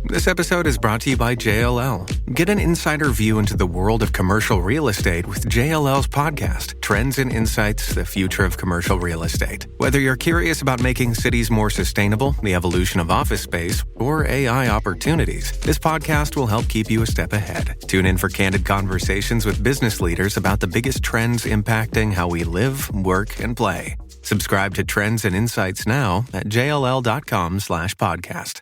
This episode is brought to you by JLL. Get an insider view into the world of commercial real estate with JLL's podcast, Trends and Insights, the Future of Commercial Real Estate. Whether you're curious about making cities more sustainable, the evolution of office space, or AI opportunities, this podcast will help keep you a step ahead. Tune in for candid conversations with business leaders about the biggest trends impacting how we live, work, and play. Subscribe to Trends and Insights now at jll.com/podcast.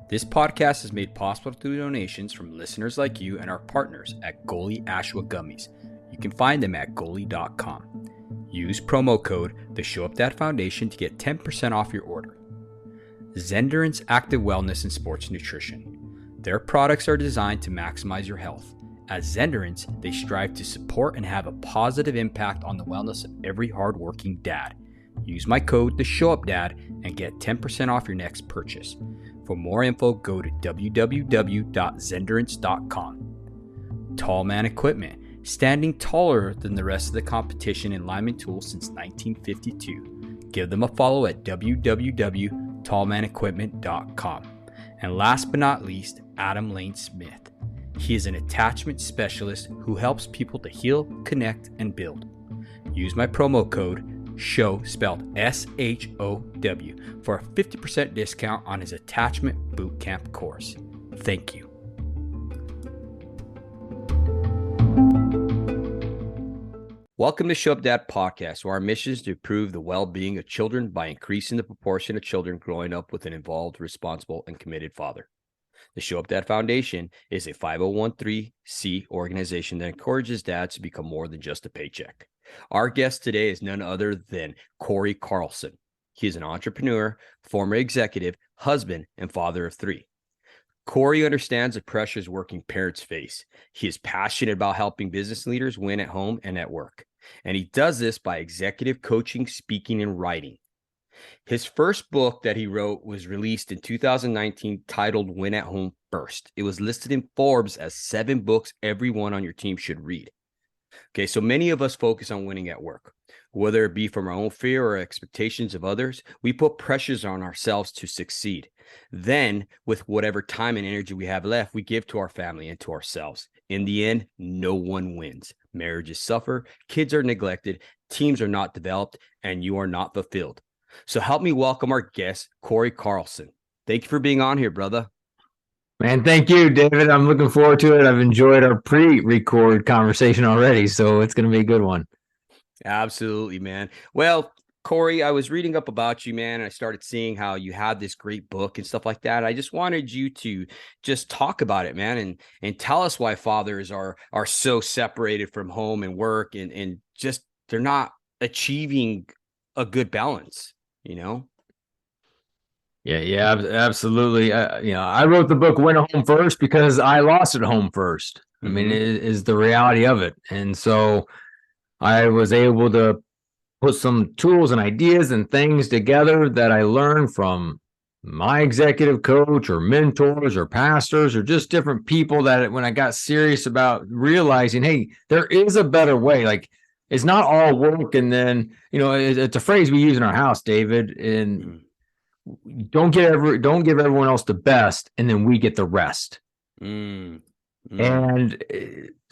This podcast is made possible through donations from listeners like you and our partners at Goalie Ashwa Gummies. You can find them at goalie.com. Use promo code the Show Up Dad Foundation to get 10% off your order. Zenderance Active Wellness and Sports Nutrition. Their products are designed to maximize your health. At Zenderance, they strive to support and have a positive impact on the wellness of every hardworking dad. Use my code the Show Up Dad and get 10% off your next purchase. For more info, go to www.zenderance.com. Tall Man Equipment, standing taller than the rest of the competition in lineman tools since 1952. Give them a follow at www.tallmanequipment.com. And last but not least, Adam Lane Smith. He is an attachment specialist who helps people to heal, connect, and build. Use my promo code SHOW, spelled SHOW, for a 50% discount on his attachment bootcamp course. Thank you. Welcome to Show Up Dad Podcast, where our mission is to improve the well-being of children by increasing the proportion of children growing up with an involved, responsible, and committed father. The Show Up Dad Foundation is a 501(c) organization that encourages dads to become more than just a paycheck. Our guest today is none other than Cory Carlson. He is an entrepreneur, former executive, husband, and father of three. Cory understands the pressures working parents face. He is passionate about helping business leaders win at home and at work. And he does this by executive coaching, speaking, and writing. His first book that he wrote was released in 2019, titled Win at Home First. It was listed in Forbes as 7 books everyone on your team should read. Okay, so many of us focus on winning at work, whether it be from our own fear or expectations of others. We put pressures on ourselves to succeed. Then, with whatever time and energy we have left, we give to our family and to ourselves. In the end, no one wins. Marriages suffer, kids are neglected, teams are not developed, and you are not fulfilled. So help me welcome our guest, Cory Carlson. Thank you for being on here, brother. Man, thank you, David. I'm looking forward to it. I've enjoyed our pre-record conversation already, so it's going to be a good one. Absolutely, man. Well, Cory, I was reading up about you, man, and I started seeing how you had this great book and stuff like that. I just wanted you to just talk about it, man, and tell us why fathers are so separated from home and work and just they're not achieving a good balance, you know? Yeah, absolutely. I wrote the book Win at Home First because I lost at home first. I mean, it is the reality of it. And so I was able to put some tools and ideas and things together that I learned from my executive coach or mentors or pastors or just different people that when I got serious about realizing, hey, there is a better way. Like, it's not all work. And then, it's a phrase we use in our house, David, and don't give everyone else the best, and then we get the rest. And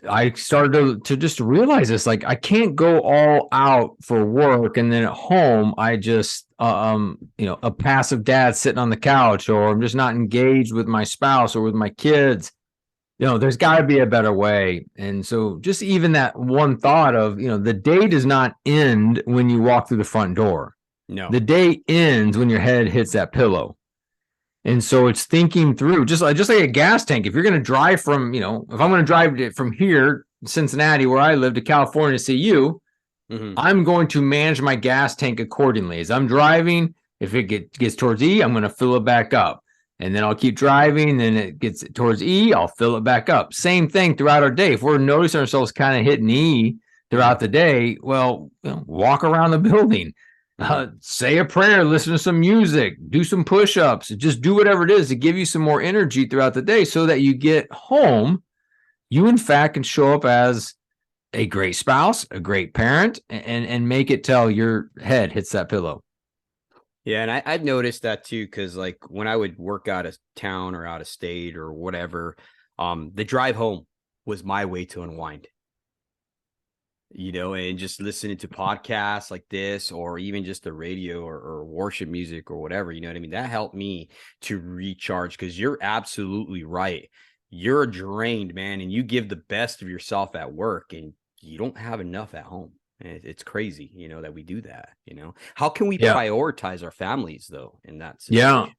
I started to just realize this, like, I can't go all out for work, and then at home I just a passive dad sitting on the couch, or I'm just not engaged with my spouse or with my kids. There's got to be a better way. And so just even that one thought of, the day does not end when you walk through the front door. No, the day ends when your head hits that pillow. And so it's thinking through, just like a gas tank. If you're going to drive from, if I'm going to drive from here, Cincinnati, where I live, to California to see you, I'm going to manage my gas tank accordingly. As I'm driving, if it gets towards E, I'm going to fill it back up. And then I'll keep driving. Then it gets towards E, I'll fill it back up. Same thing throughout our day. If we're noticing ourselves kind of hitting E throughout the day, well, walk around the building. Say a prayer, listen to some music, do some push-ups, just do whatever it is to give you some more energy throughout the day so that you get home, you in fact can show up as a great spouse, a great parent, and make it till your head hits that pillow. Yeah, and I'd noticed that too, because like when I would work out of town or out of state or whatever, the drive home was my way to unwind. And just listening to podcasts like this, or even just the radio or worship music or whatever, you know what I mean? That helped me to recharge, because you're absolutely right. You're drained, man, and you give the best of yourself at work and you don't have enough at home. And it's crazy, that we do that, How can we prioritize our families though in that situation?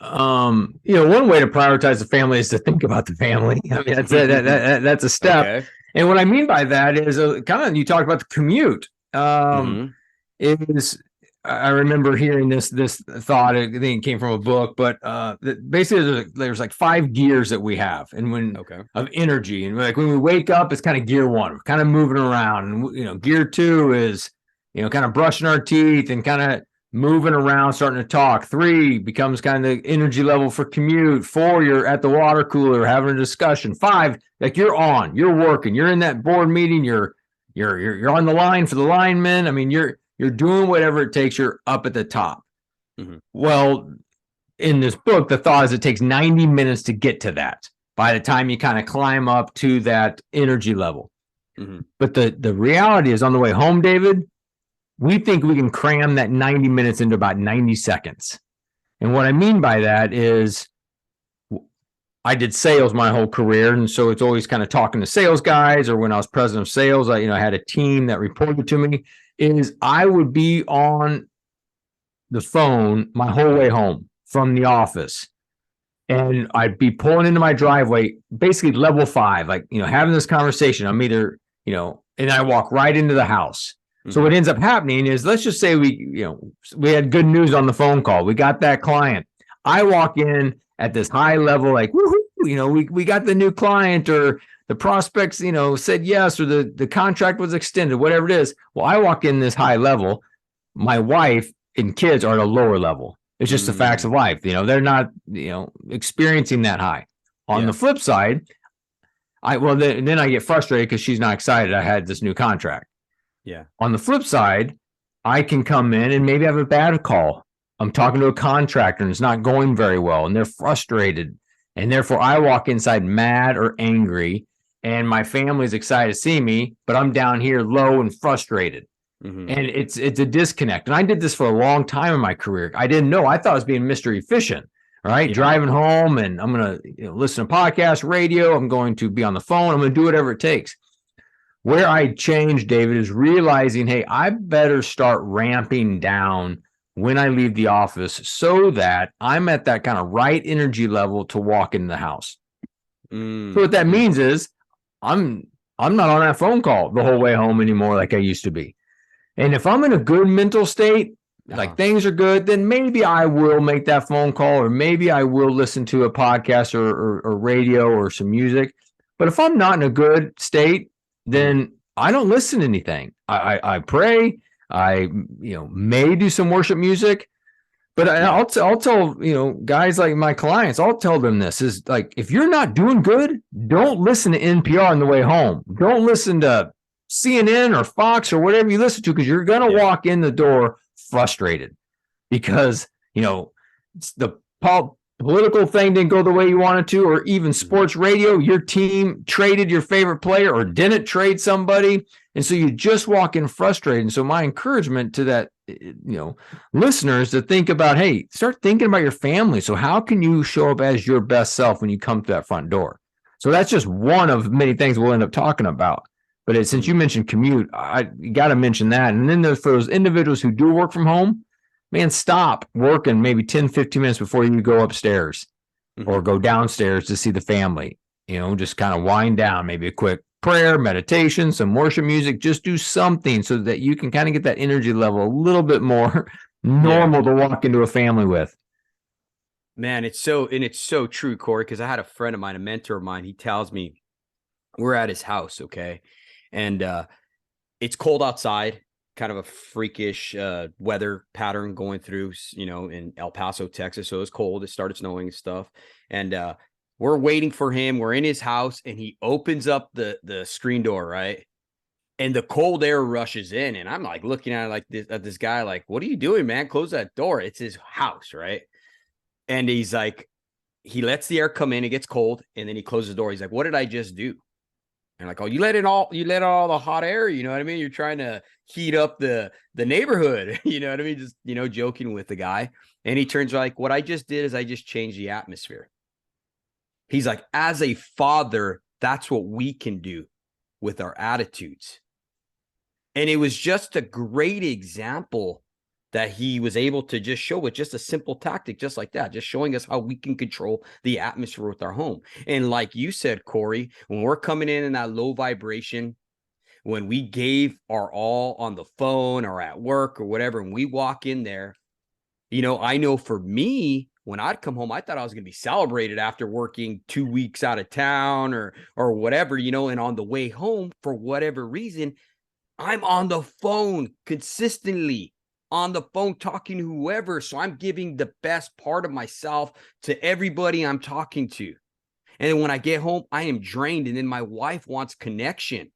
One way to prioritize the family is to think about the family. I mean, that's a step. Okay. And what I mean by that is kind of, you talked about the commute. I remember hearing this thought. I think it came from a book, but basically there's like 5 gears that we have, and of energy. And like when we wake up, it's kind of gear 1, we're kind of moving around, and gear 2 is kind of brushing our teeth and kind of moving around, starting to talk. 3 becomes kind of the energy level for commute. 4, you're at the water cooler having a discussion. 5, like you're working, you're in that board meeting, you're on the line for the linemen. I mean, you're doing whatever it takes. You're up at the top. Mm-hmm. Well, in this book, the thought is it takes 90 minutes to get to that by the time you kind of climb up to that energy level. Mm-hmm. But the reality is, on the way home, David, we think we can cram that 90 minutes into about 90 seconds. And what I mean by that is, I did sales my whole career, and so it's always kind of talking to sales guys, or when I was president of sales, I had a team that reported to me. Is I would be on the phone my whole way home from the office, and I'd be pulling into my driveway, basically level 5, like, having this conversation. I'm either, and I walk right into the house. Mm-hmm. So what ends up happening is, let's just say we had good news on the phone call. We got that client. I walk in at this high level, like, woohoo, we got the new client, or the prospects, said yes, or the contract was extended, whatever it is. Well, I walk in this high level. My wife and kids are at a lower level. It's just the facts of life. They're not, experiencing that high. On the flip side, then I get frustrated because she's not excited I had this new contract. Yeah. On the flip side, I can come in and maybe have a bad call. I'm talking to a contractor and it's not going very well, and they're frustrated. And therefore, I walk inside mad or angry, and my family's excited to see me, but I'm down here low and frustrated. Mm-hmm. And it's a disconnect. And I did this for a long time in my career. I didn't know. I thought I was being Mr. Efficient. All right. Yeah. Driving home, and I'm going to listen to podcasts, radio. I'm going to be on the phone. I'm going to do whatever it takes. Where I changed, David, is realizing, hey, I better start ramping down when I leave the office, so that I'm at that kind of right energy level to walk in the house. So what that means is, I'm not on that phone call the whole way home anymore like I used to be. And if I'm in a good mental state, like things are good, then maybe I will make that phone call, or maybe I will listen to a podcast or radio or some music. But if I'm not in a good state, then I don't listen to anything. I pray. I may do some worship music, but I'll tell guys like my clients, I'll tell them this is like, if you're not doing good, don't listen to NPR on the way home. Don't listen to CNN or Fox or whatever you listen to, because you're gonna walk in the door frustrated because the political thing didn't go the way you wanted to, or even sports radio, your team traded your favorite player or didn't trade somebody. And so you just walk in frustrated. And so my encouragement to that, listeners, to think about, hey, start thinking about your family. So how can you show up as your best self when you come to that front door? So that's just one of many things we'll end up talking about. But since you mentioned commute, you got to mention that. And then for those individuals who do work from home, man, stop working maybe 10, 15 minutes before you go upstairs or go downstairs to see the family. Just kind of wind down, maybe a quick prayer, meditation, some worship music. Just do something so that you can kind of get that energy level a little bit more normal to walk into a family with. Man, it's so true, Cory, because I had a friend of mine, a mentor of mine. He tells me, we're at his house, okay? And it's cold outside. Kind of a freakish weather pattern going through, in El Paso, Texas. So it's cold. It started snowing and stuff. And we're waiting for him. We're in his house, and he opens up the screen door, right? and the cold air rushes in, and I'm like looking at it like this at this guy, like, what are you doing, man? Close that door. It's his house, right? And he's like, he lets the air come in, it gets cold, and then he closes the door. He's like, what did I just do? And like, oh, you let all the hot air, you know what I mean? You're trying to heat up the neighborhood, you know what I mean? Just, joking with the guy. And he turns like, what I just did is I just changed the atmosphere. He's like, as a father, that's what we can do with our attitudes. And it was just a great example that he was able to just show with just a simple tactic, just like that, just showing us how we can control the atmosphere with our home. And like you said, Cory, when we're coming in that low vibration, when we gave our all on the phone or at work or whatever, and we walk in there, I know for me, when I'd come home, I thought I was going to be celebrated after working 2 weeks out of town or whatever, and on the way home, for whatever reason, I'm on the phone consistently, on the phone talking to whoever. So I'm giving the best part of myself to everybody I'm talking to. And then when I get home, I am drained. And then my wife wants connection.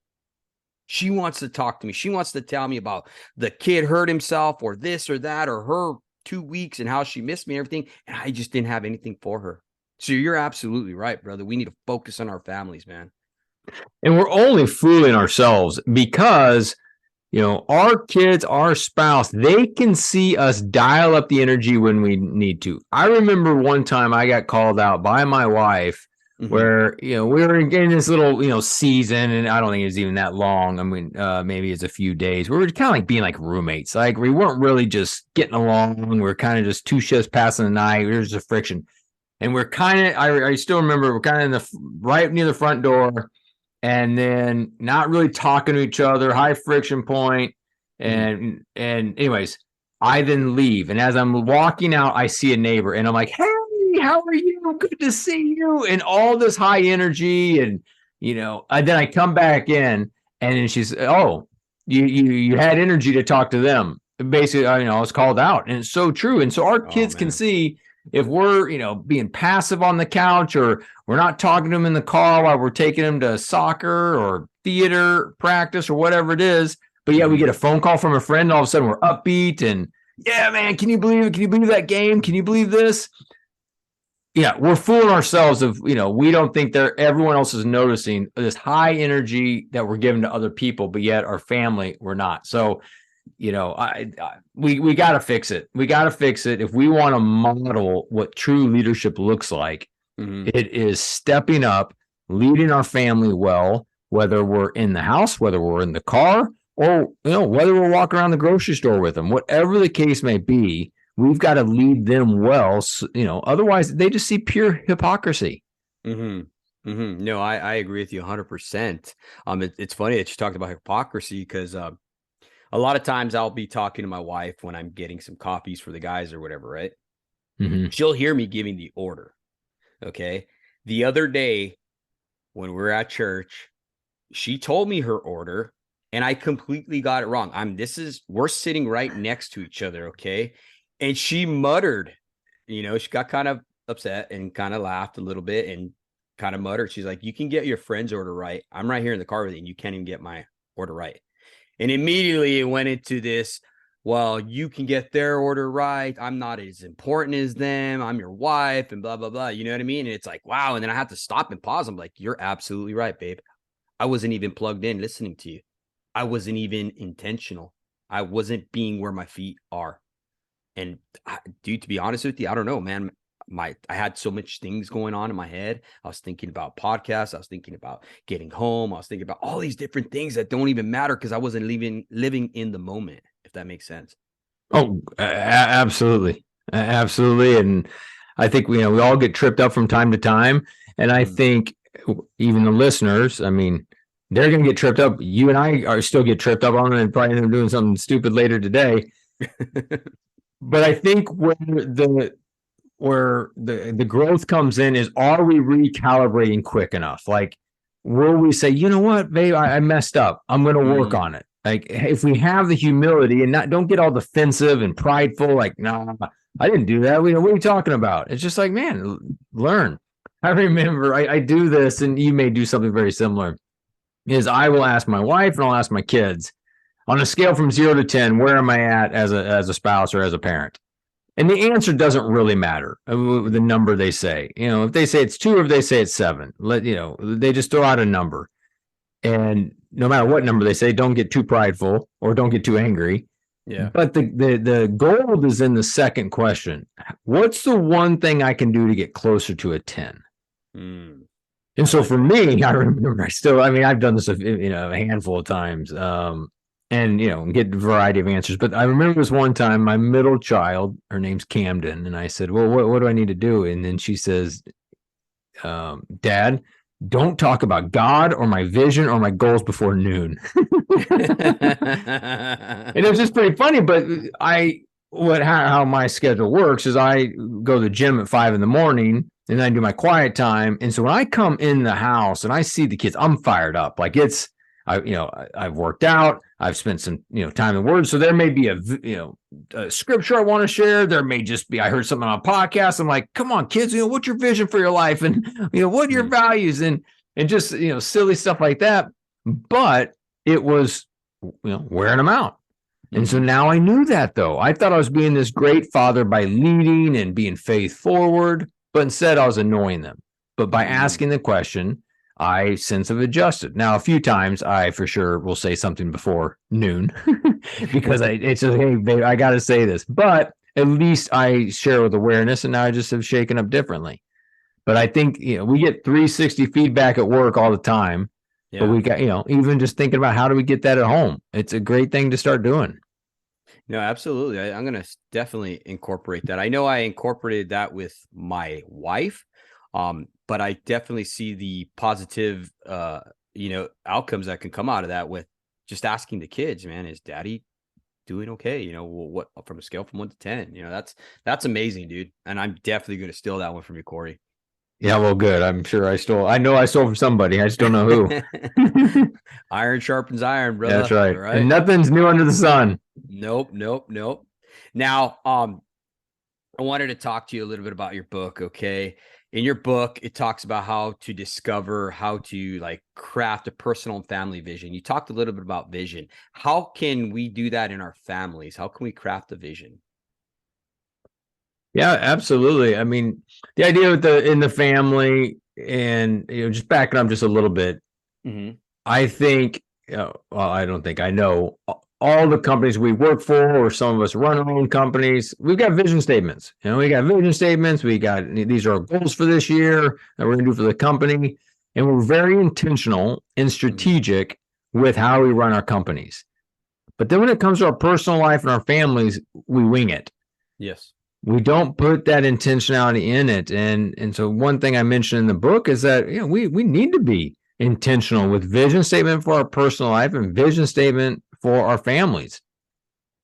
She wants to talk to me. She wants to tell me about the kid hurt himself or this or that, or her 2 weeks and how she missed me and everything. And I just didn't have anything for her. So you're absolutely right, brother. We need to focus on our families, man. And we're only fooling ourselves because, our kids, our spouse, they can see us dial up the energy when we need to. I remember one time I got called out by my wife where, we were in this little, season, and I don't think it was even that long. I mean, maybe it's a few days. We were kind of like being like roommates. Like we weren't really just getting along. We were kind of just two shifts passing the night. There was a friction. And we're kind of, I still remember, we're kind of right near the front door, and then not really talking to each other, high friction point. And anyways, I then leave. And as I'm walking out, I see a neighbor, and I'm like, hey, how are you? Good to see you. And all this high energy. And, and then I come back in, and then she's, oh, you had energy to talk to them. Basically, I was called out, and it's so true. And so our kids can see if we're, being passive on the couch, or we're not talking to them in the car while we're taking them to soccer or theater practice or whatever it is. But yeah, we get a phone call from a friend. All of a sudden we're upbeat and, yeah, man, can you believe it? Can you believe that game? Can you believe this? Yeah, we're fooling ourselves of, we don't think everyone else is noticing this high energy that we're giving to other people, but yet our family, we're not. So, we got to fix it. We got to fix it. If we want to model what true leadership looks like, it is stepping up, leading our family well, whether we're in the house, whether we're in the car, or, whether we're walking around the grocery store with them, whatever the case may be. We've got to lead them well. Otherwise they just see pure hypocrisy. No, I agree with you 100%. It's funny that you talked about hypocrisy, because a lot of times I'll be talking to my wife when I'm getting some coffees for the guys or whatever, right? She'll hear me giving the order. Okay. The other day when we were at church, she told me her order and I completely got it wrong. We're sitting right next to each other. Okay. And she muttered, she got kind of upset and kind of laughed a little bit and kind of muttered. She's like, you can get your friend's order right. I'm right here in the car with you, and you can't even get my order right. And immediately it went into this, well, you can get their order right. I'm not as important as them. I'm your wife and blah, blah, blah. You know what I mean? And it's like, wow. And then I have to stop and pause. I'm like, you're absolutely right, babe. I wasn't even plugged in listening to you. I wasn't even intentional. I wasn't being where my feet are. And dude, to be honest with you, I don't know, man. I had so much things going on in my head. I was thinking about podcasts. I was thinking about getting home. I was thinking about all these different things that don't even matter because I wasn't living in the moment, if that makes sense. Oh, absolutely. Absolutely. And I think, we all get tripped up from time to time. And I think even the listeners, I mean, they're going to get tripped up. You and I are still get tripped up on it and probably end up doing something stupid later today. But I think where the growth comes in is, are we recalibrating quick enough? Like, will we say, you know what, babe, I messed up. I'm going to work on it. Like, if we have the humility and don't get all defensive and prideful, like, no, I didn't do that. What are you talking about? It's just like, man, learn. I remember I do this, and you may do something very similar. is I will ask my wife and I'll ask my kids on a scale from 0 to 10, where am I at as a spouse or as a parent? And the answer doesn't really matter, the number they say. If they say it's 2 or if they say it's 7, they just throw out a number. And no matter what number they say, don't get too prideful or don't get too angry. Yeah. But the gold is in the second question. What's the one thing I can do to get closer to a 10? And so for me, I remember I've done this, a handful of times. And get a variety of answers. But I remember this one time, my middle child, her name's Camden, and I said, well, what do I need to do? And then she says, Dad, don't talk about God or my vision or my goals before noon. And it was just pretty funny, but how my schedule works is I go to the gym at 5 a.m. and then I do my quiet time. And so when I come in the house and I see the kids, I'm fired up. Like I've worked out. I've spent some, time in Word. So there may be a scripture I want to share. There may just be, I heard something on a podcast. I'm like, come on, kids, what's your vision for your life? And, what are your values? And just, silly stuff like that. But it was, wearing them out. And so now I knew that, though. I thought I was being this great father by leading and being faith forward, but instead I was annoying them. But by asking the question, I since have adjusted. Now, a few times I for sure will say something before noon because it's just, hey, babe, I got to say this. But at least I share with awareness, and now I just have shaken up differently. But I think, we get 360 feedback at work all the time. Yeah. But we got, even just thinking about how do we get that at home? It's a great thing to start doing. No, absolutely. I'm going to definitely incorporate that. I know I incorporated that with my wife. But I definitely see the positive, outcomes that can come out of that with just asking the kids, man, is daddy doing okay? What from a scale from 1 to 10, that's amazing, dude. And I'm definitely going to steal that one from you, Cory. Yeah, well, good. I'm sure I know I stole from somebody. I just don't know who. Iron sharpens iron, brother. That's right. And nothing's new under the sun. Nope. Now, I wanted to talk to you a little bit about your book. Okay. In your book, it talks about how to discover, how to craft a personal and family vision. You talked a little bit about vision. How can we do that in our families? How can we craft a vision? Yeah, absolutely. I mean, the idea in the family, and just backing up just a little bit. Mm-hmm. I think, I don't think I know. All the companies we work for, or some of us run our own companies, we've got vision statements. We got vision statements. We got, these are our goals for this year that we're going to do for the company. And we're very intentional and strategic with how we run our companies. But then when it comes to our personal life and our families, we wing it. Yes. We don't put that intentionality in it. And so one thing I mentioned in the book is that, we need to be intentional with vision statement for our personal life and vision statement for our families.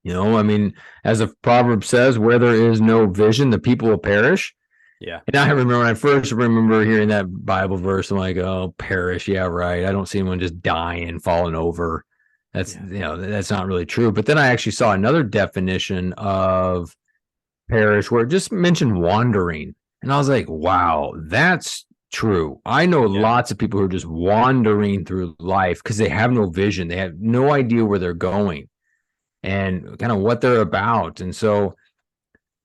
As the proverb says, where there is no vision, the people will perish. Yeah. And I remember when I first remember hearing that Bible verse, I'm like, oh, perish. Yeah, right. I don't see anyone just dying, falling over. That's not really true. But then I actually saw another definition of perish where it just mentioned wandering. And I was like, wow, that's true. I know lots of people who are just wandering through life because they have no vision. They have no idea where they're going and kind of what they're about. And so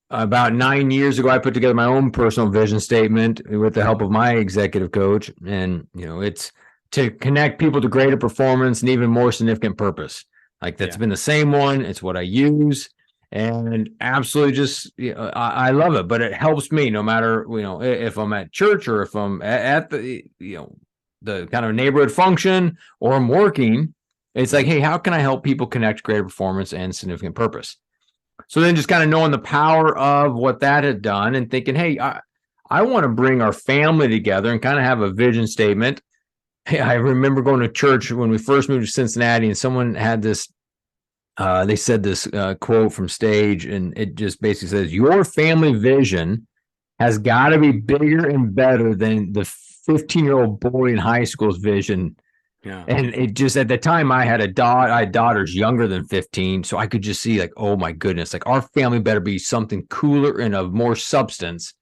about 9 years ago, I put together my own personal vision statement with the help of my executive coach. And, it's to connect people to greater performance and even more significant purpose. That's been the same one. It's what I use. And absolutely just, I love it, but it helps me no matter, if I'm at church or if I'm at the, the kind of neighborhood function or I'm working, it's like, hey, how can I help people connect greater performance and significant purpose? So then just kind of knowing the power of what that had done and thinking, hey, I want to bring our family together and kind of have a vision statement. Hey, I remember going to church when we first moved to Cincinnati and someone had this, they said this quote from stage, and it just basically says, your family vision has got to be bigger and better than the 15-year-old boy in high school's vision. Yeah. And it just, at the time I had daughters younger than 15. So I could just see oh my goodness, our family better be something cooler and of more substance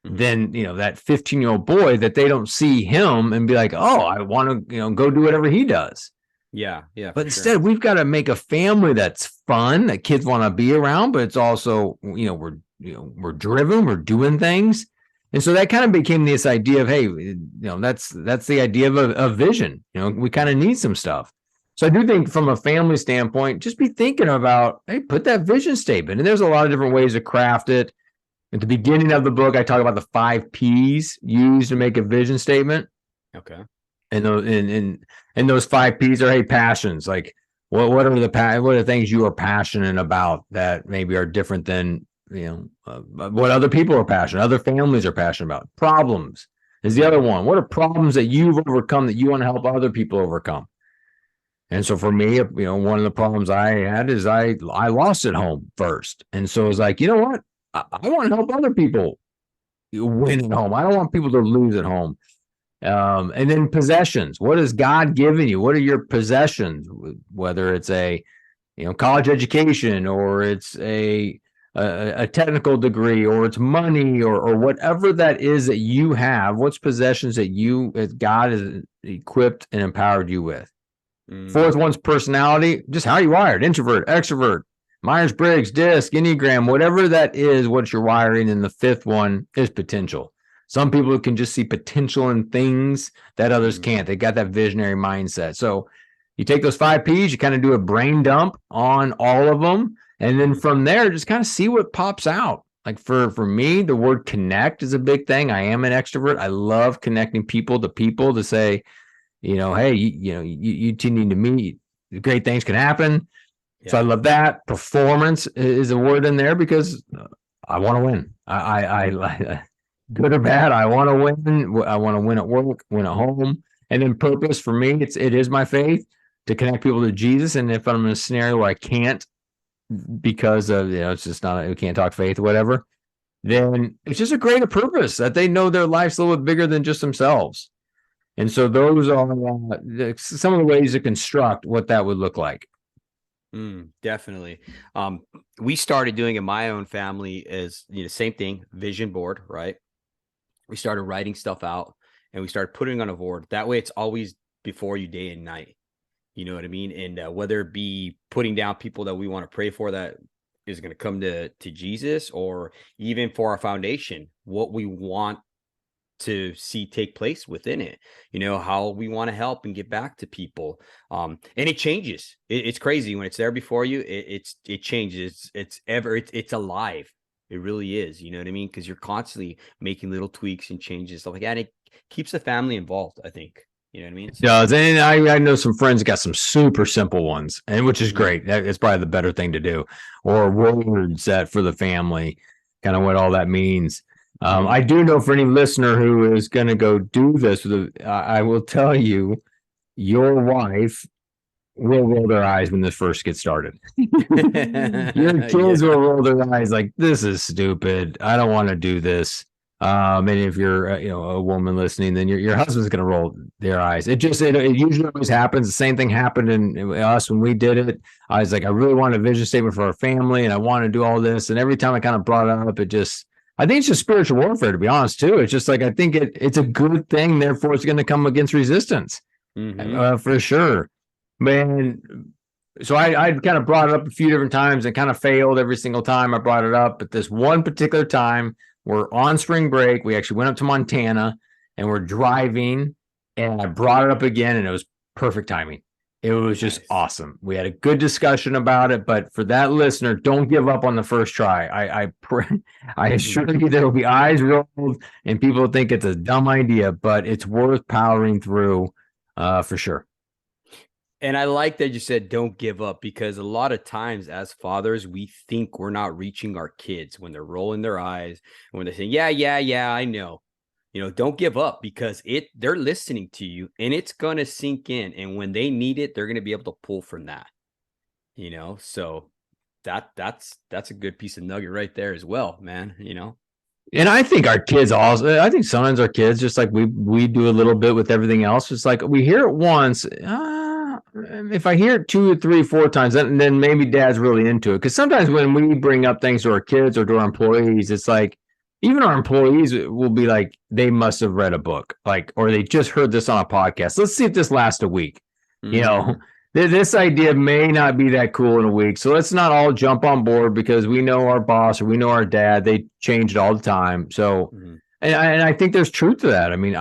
than, that 15-year-old boy, that they don't see him and be like, oh, I want to, go do whatever he does. Yeah. But instead, we've got to make a family that's fun, that kids want to be around, but it's also, we're driven, we're doing things. And so that kind of became this idea of, hey, that's the idea of a vision. We kind of need some stuff. So I do think from a family standpoint, just be thinking about, hey, put that vision statement. And there's a lot of different ways to craft it. At the beginning of the book, I talk about the 5 P's used to make a vision statement. Okay. And those 5 P's are, hey, passions. Like what are the things you are passionate about that maybe are different than what other people are passionate, other families are passionate about. Problems is the other one. What are problems that you've overcome that you want to help other people overcome? And so for me, one of the problems I had is I lost at home first. And so it was like, you know what? I want to help other people win at home. I don't want people to lose at home. And then possessions. What has God given you? What are your possessions? Whether it's a college education, or it's a technical degree, or it's money, or whatever that is that you have. What's possessions that God has equipped and empowered you with? Fourth one's personality, just how you wired, introvert, extrovert, Myers-Briggs, DISC, Enneagram, whatever that is, what's your wiring. And the 5th one is potential. Some people can just see potential in things that others can't. They got that visionary mindset. So you take those 5 P's, you kind of do a brain dump on all of them. And then from there, just kind of see what pops out. Like for me, the word connect is a big thing. I am an extrovert. I love connecting people to say, hey, you two need to meet. Great things can happen. Yeah. So I love that. Performance is a word in there because I want to win. I good or bad, I want to win. I want to win at work, win at home. And then purpose for me, it is my faith to connect people to Jesus. And if I'm in a scenario where I can't, because of, it's just not, we can't talk faith or whatever, then it's just a greater purpose that they know their life's a little bit bigger than just themselves. And so those are some of the ways to construct what that would look like. Definitely. We started doing in my own family is, same thing, vision board, right? We started writing stuff out and we started putting on a board. That way it's always before you day and night. You know what I mean? And whether it be putting down people that we want to pray for that is going to come to Jesus, or even for our foundation, what we want to see take place within it, how we want to help and get back to people. And it changes. It's crazy when it's there before you. It changes. It's alive. It really is. You know what I mean? Because you're constantly making little tweaks and changes, stuff like that. And it keeps the family involved, I think. You know what I mean? So, does. And I know some friends that got some super simple ones, and which is great. It's probably the better thing to do. Or words that for the family, kind of what all that means. I do know for any listener who is going to go do this, I will tell you, your wife will roll their eyes when this first gets started. Your kids will roll their eyes like, this is stupid. I don't want to do this. And if you're a woman listening, then your husband's going to roll their eyes. It usually always happens. The same thing happened in us when we did it. I was like, I really want a vision statement for our family, and I want to do all this. And every time I kind of brought it up, I think it's just spiritual warfare, to be honest, too. It's just like, I think it's a good thing. Therefore, it's going to come against resistance for sure. Man, so I kind of brought it up a few different times and kind of failed every single time I brought it up. But this one particular time, we're on spring break. We actually went up to Montana and we're driving, and I brought it up again, and it was perfect timing. It was just awesome. We had a good discussion about it, but for that listener, don't give up on the first try. I assure you there will be eyes rolled and people think it's a dumb idea, but it's worth powering through for sure. And I like that you said don't give up, because a lot of times as fathers, we think we're not reaching our kids when they're rolling their eyes and when they say, yeah, I know. Don't give up, because they're listening to you and it's going to sink in. And when they need it, they're going to be able to pull from that, so that's a good piece of nugget right there as well, man. And I think our kids also, I think sometimes our kids, just like we do a little bit with everything else, it's like we hear it once. If I hear it 2, 3, 4 times, then maybe dad's really into it. Because sometimes when we bring up things to our kids or to our employees, it's like, even our employees will be like, they must have read a book, like, or they just heard this on a podcast. Let's see if this lasts a week. You know, this idea may not be that cool in a week. So let's not all jump on board because we know our boss or we know our dad. They change it all the time. So, and I think there's truth to that. I mean,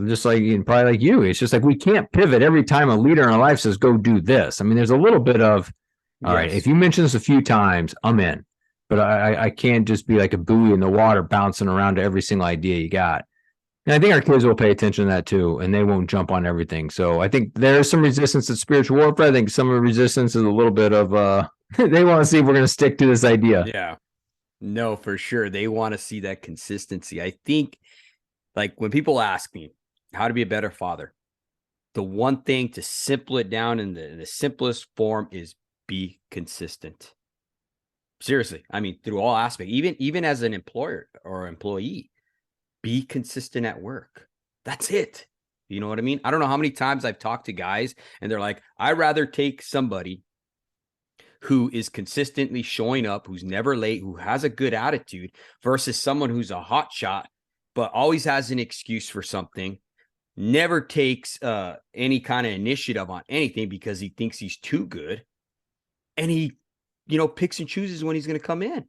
just like probably like you, it's just like we can't pivot every time a leader in our life says, go do this. I mean, there's a little bit of, all right, if you mention this a few times, I'm in. But I can't just be like a buoy in the water bouncing around to every single idea you got. And I think our kids will pay attention to that too, and they won't jump on everything. So I think there's some resistance to spiritual warfare. I think some of the resistance is a little bit of they want to see if we're going to stick to this idea. Yeah, no, for sure. They want to see that consistency. I think, like, when people ask me how to be a better father, the one thing to simple it down in the simplest form is be consistent. Seriously. I mean, through all aspects, even as an employer or employee, be consistent at work. That's it. You know what I mean? I don't know how many times I've talked to guys and they're like, I'd rather take somebody who is consistently showing up, who's never late, who has a good attitude versus someone who's a hot shot, but always has an excuse for something, never takes any kind of initiative on anything because he thinks he's too good. And he, picks and chooses when he's going to come in.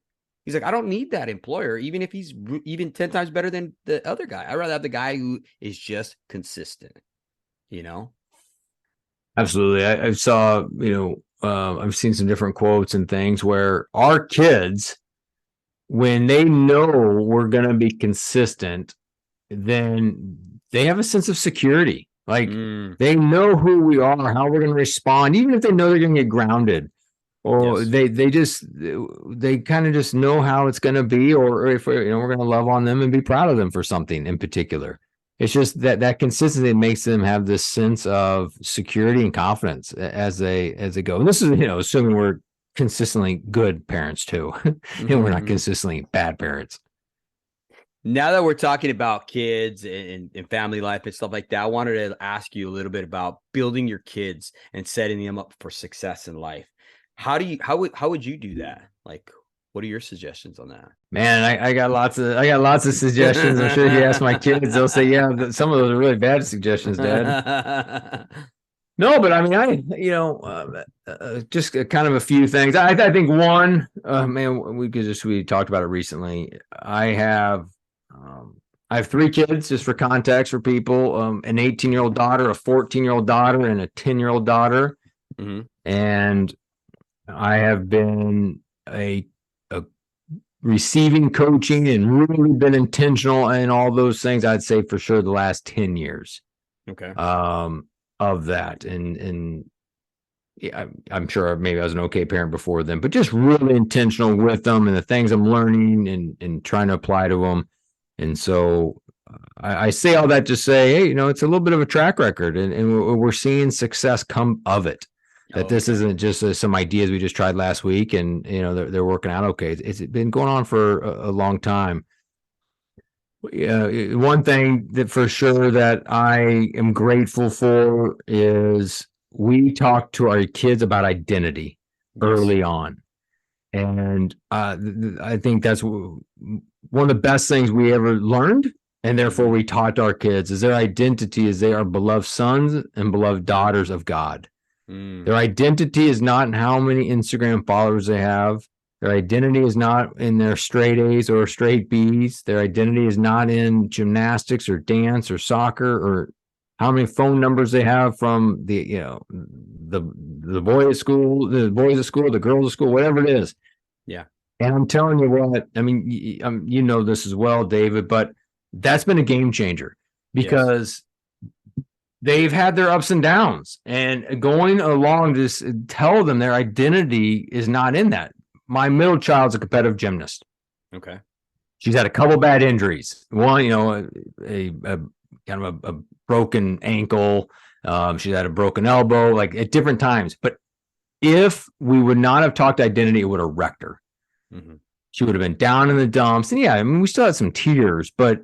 He's like, I don't need that employer, even if he's even 10 times better than the other guy. I'd rather have the guy who is just consistent, Absolutely. I saw, I've seen some different quotes and things where our kids, when they know we're going to be consistent, then they have a sense of security. Like they know who we are, how we're going to respond, even if they know they're going to get grounded. Or they kind of just know how it's going to be, or if we're going to love on them and be proud of them for something in particular. It's just that consistency makes them have this sense of security and confidence as they go. And this is assuming we're consistently good parents too, and we're not consistently bad parents. Now that we're talking about kids and family life and stuff like that, I wanted to ask you a little bit about building your kids and setting them up for success in life. How would you do that? Like, what are your suggestions on that? Man, I got lots of suggestions. I'm sure if you ask my kids, they'll say, yeah, some of those are really bad suggestions, Dad. No, but I mean, just kind of a few things. I think one, we talked about it recently. I have 3 kids, just for context for people, an 18-year-old daughter, a 14-year-old daughter, and a 10-year-old daughter. And I have been a receiving coaching and really been intentional in all those things. I'd say for sure the last 10 years. Okay. Of that. And yeah, I'm sure maybe I was an okay parent before then, but just really intentional with them and the things I'm learning and trying to apply to them. And so I say all that to say, hey, it's a little bit of a track record and we're seeing success come of it. That this isn't just some ideas we just tried last week and, they're working out okay. It's been going on for a long time. One thing that for sure that I am grateful for is we talk to our kids about identity early on. And I think that's one of the best things we ever learned. And therefore we taught our kids is their identity is they are beloved sons and beloved daughters of God. Their identity is not in how many Instagram followers they have. Their identity is not in their straight A's or straight B's. Their identity is not in gymnastics or dance or soccer or how many phone numbers they have from the boy at school, the boys at school, the girls at school, whatever it is. Yeah. And I'm telling you what, I mean, you know this as well, David, but that's been a game changer because they've had their ups and downs, and going along to tell them their identity is not in that. My middle child's a competitive gymnast. Okay. She's had a couple bad injuries. One, a kind of a broken ankle. She's had a broken elbow, like at different times. But if we would not have talked identity, it would have wrecked her. She would have been down in the dumps. And yeah, I mean, we still had some tears, but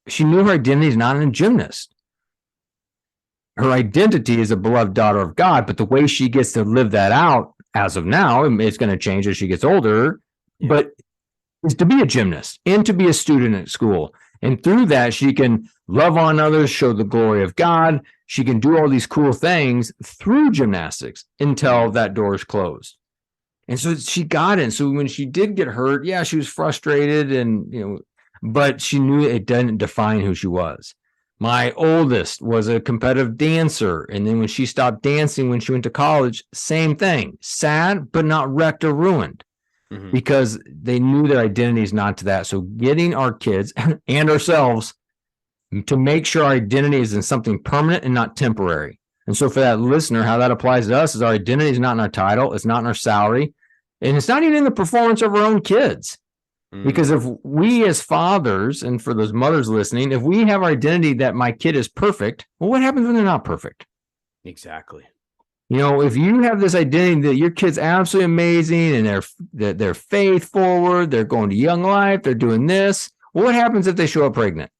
she knew her identity is not in a gymnast. Her identity is a beloved daughter of God, but the way she gets to live that out as of now, it's going to change as she gets older. But is to be a gymnast and to be a student at school. And through that, she can love on others, show the glory of God. She can do all these cool things through gymnastics until that door is closed. And so she got in. So when she did get hurt, yeah, she was frustrated and, but she knew it didn't define who she was. My oldest was a competitive dancer. And then when she stopped dancing, when she went to college, same thing. Sad, but not wrecked or ruined. Because they knew their identity is not to that. So getting our kids and ourselves to make sure our identity is in something permanent and not temporary. And so for that listener, how that applies to us is our identity is not in our title. It's not in our salary. And it's not even in the performance of our own kids. Because if we as fathers, and for those mothers listening, if we have our identity that my kid is perfect, well, what happens when they're not perfect? Exactly. If you have this identity that your kid's absolutely amazing and they're faith forward, they're going to Young Life, they're doing this, well, what happens if they show up pregnant?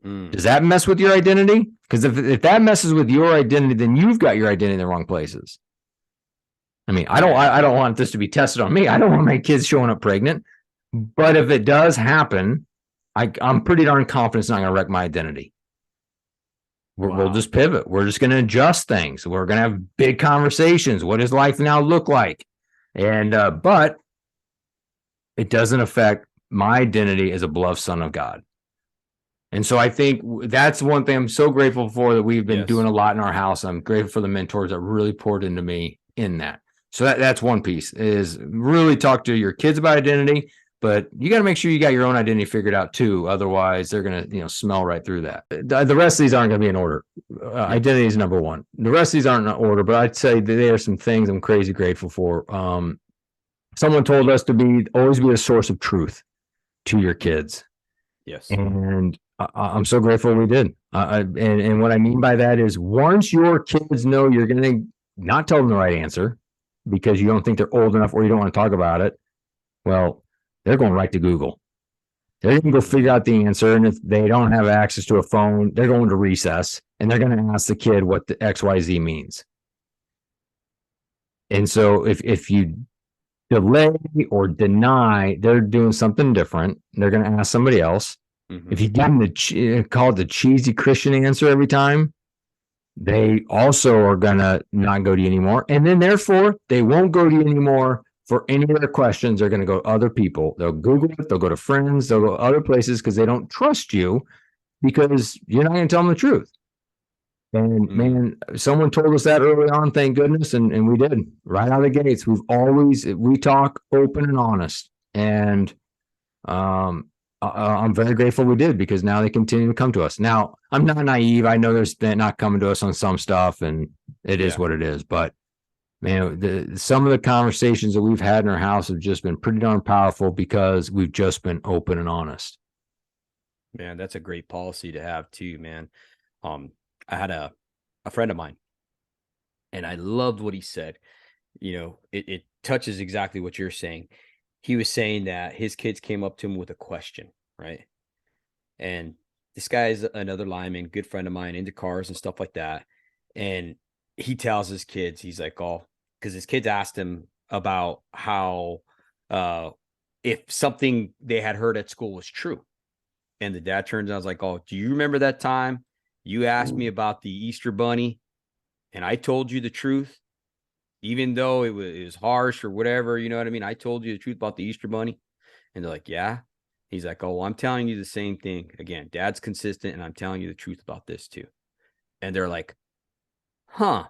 Does that mess with your identity? Because if that messes with your identity, then you've got your identity in the wrong places. I mean, I don't want this to be tested on me. I don't want my kids showing up pregnant. But if it does happen, I'm pretty darn confident it's not going to wreck my identity. We'll just pivot. We're just going to adjust things. We're going to have big conversations. What does life now look like? And but it doesn't affect my identity as a beloved son of God. And so I think that's one thing I'm so grateful for, that we've been doing a lot in our house. I'm grateful for the mentors that really poured into me in that. So that's one piece, is really talk to your kids about identity. But you got to make sure you got your own identity figured out too. Otherwise, they're going to, smell right through that. The rest of these aren't going to be in order. Identity is number one. The rest of these aren't in order, but I'd say that there are some things I'm crazy grateful for. Someone told us to always be a source of truth to your kids. Yes. And I'm so grateful we did. And what I mean by that is, once your kids know you're going to not tell them the right answer because you don't think they're old enough or you don't want to talk about it, well, they're going right to Google. They're going to go figure out the answer. And if they don't have access to a phone, they're going to recess and they're going to ask the kid what the XYZ means. And so if you delay or deny, they're doing something different. They're going to ask somebody else. If you give them call it the cheesy Christian answer every time, they also are going to not go to you anymore. And then therefore, they won't go to you anymore for any of their questions. They're going to go to other people. They'll Google it. They'll go to friends. They'll go other places because they don't trust you, because you're not going to tell them the truth. And man, someone told us that early on, thank goodness. And we did right out of the gates. We talk open and honest. And I'm very grateful we did, because now they continue to come to us. Now, I'm not naive. I know they're not coming to us on some stuff, and it is what it is. But man, some of the conversations that we've had in our house have just been pretty darn powerful, because we've just been open and honest. Man, that's a great policy to have too, man. I had a friend of mine, and I loved what he said. It touches exactly what you're saying. He was saying that his kids came up to him with a question, right? And this guy is another lineman, good friend of mine, into cars and stuff like that. And he tells his kids, he's like, because his kids asked him about how, if something they had heard at school was true. And the dad turns out, I was like, do you remember that time you asked me about the Easter bunny and I told you the truth? Even though it was harsh or whatever, you know what I mean? I told you the truth about the Easter bunny. And they're like, yeah. He's like, well, I'm telling you the same thing. Again, dad's consistent, and I'm telling you the truth about this too. And they're like, huh,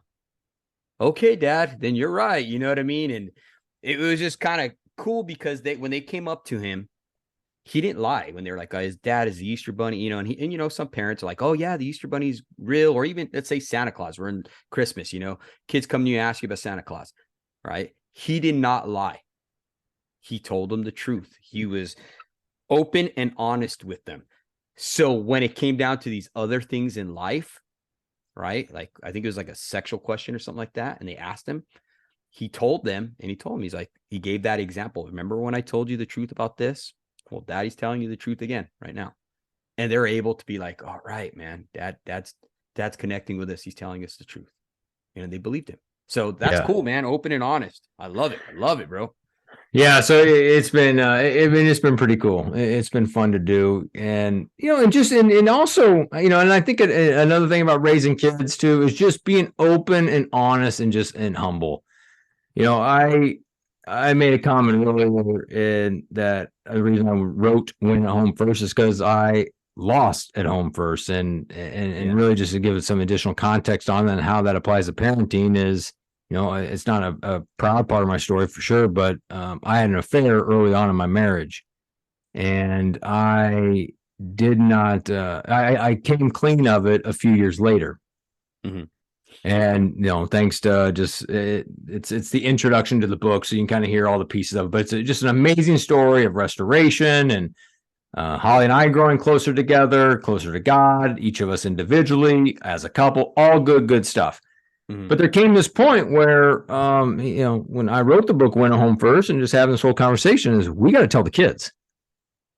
okay, dad, then you're right. You know what I mean? And it was just kind of cool, because when they came up to him, he didn't lie when they were like, his dad is the Easter bunny, and some parents are like, oh yeah, the Easter bunny's real. Or even, let's say, Santa Claus. We're in Christmas, kids come to you and ask you about Santa Claus, right? He did not lie. He told them the truth. He was open and honest with them. So when it came down to these other things in life, right? Like, I think it was like a sexual question or something like that. And they asked him, he told them, and he's like, he gave that example. Remember when I told you the truth about this? Well, daddy's telling you the truth again right now. And they're able to be like, all right, man, dad's connecting with us. He's telling us the truth. And they believed him. So that's cool, man. Open and honest. I love it. I love it, bro. Yeah, so it's been pretty cool. It's been fun to do, and and also and I think another thing about raising kids too is just being open and honest and humble. I made a comment earlier in that the reason I wrote "Win at Home First" is because I lost at home first, and really just to give it some additional context on that and how that applies to parenting is. It's not a proud part of my story for sure, but I had an affair early on in my marriage, and I did not. I came clean of it a few years later, and thanks to it's the introduction to the book, so you can kind of hear all the pieces of it. But it's just an amazing story of restoration, and Holly and I growing closer together, closer to God, each of us individually as a couple, all good stuff. But there came this point where, when I wrote the book, Went Home First, and just having this whole conversation is we got to tell the kids.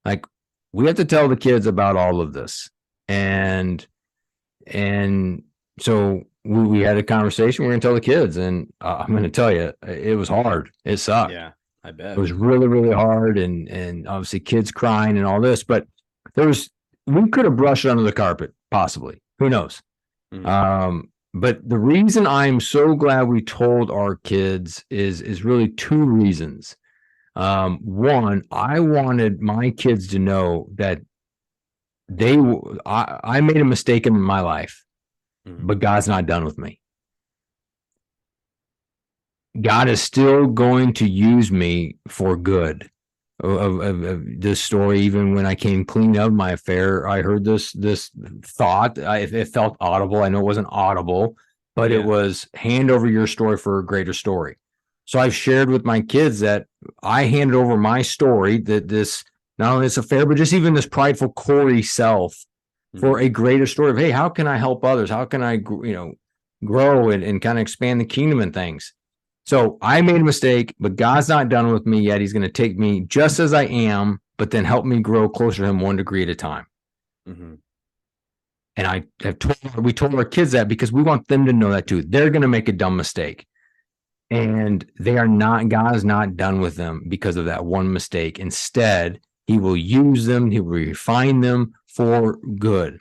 Like, we have to tell the kids about all of this. And so we had a conversation. We're going to tell the kids. And I'm going to tell you, it was hard. It sucked. Yeah, I bet. It was really, really hard. And obviously kids crying and all this. But we could have brushed it under the carpet, possibly. Who knows? But the reason I'm so glad we told our kids is really two reasons. One, I wanted my kids to know that I made a mistake in my life, but God's not done with me. God is still going to use me for good. Of this story, even when I came clean of my affair, I heard this thought. It felt audible. I know it wasn't audible, but it was hand over your story for a greater story. So I've shared with my kids that I handed over my story, that this not only this affair, but just even this prideful Cory self for a greater story of, hey, how can I help others? How can I grow and kind of expand the kingdom and things? So I made a mistake, but God's not done with me yet. He's going to take me just as I am, but then help me grow closer to him 1 degree at a time. And we told our kids that because we want them to know that too. They're going to make a dumb mistake, and God is not done with them because of that one mistake. Instead, he will use them. He will refine them for good.